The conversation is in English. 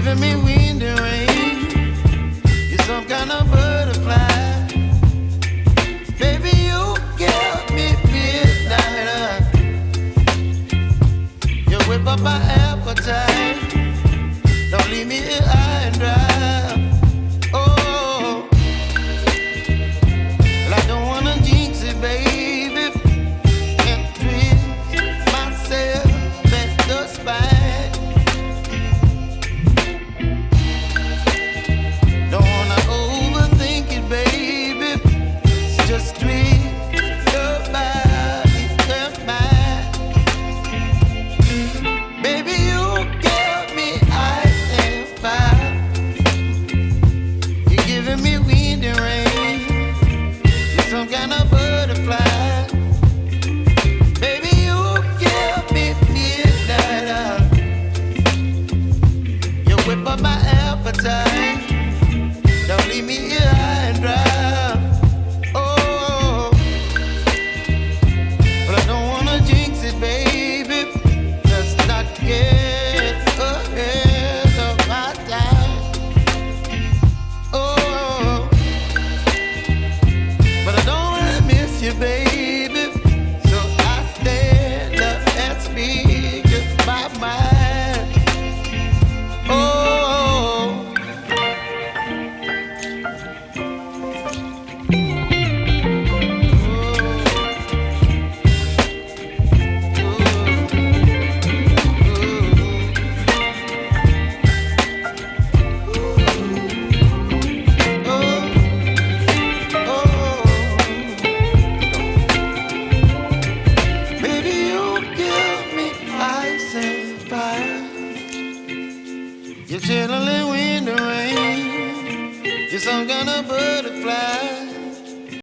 giving me wind and rain. You're some kind of butterfly. Baby, you give me midnight. You whip up my appetite. Don't leave me here high and dry. Oh, well, I don't wanna jinx it, baby. Can't twist myself at the spine. Don't wanna overthink it, baby. It's just twist your body and mine. Baby, you give me ice and fire. You're giving me wind and rain. You're some kind of butterfly. Baby, you give me midnight. You whip up my appetite. Don't leave me here high and dry. Oh, but I don't wanna jinx it, baby. Let's not get ahead of my time. Oh, but I don't wanna miss you, baby. So I stand up and speak my mind. Oh. Baby, you give me ice and fire. You're chilling in wind and rain. You're some kind of butterfly.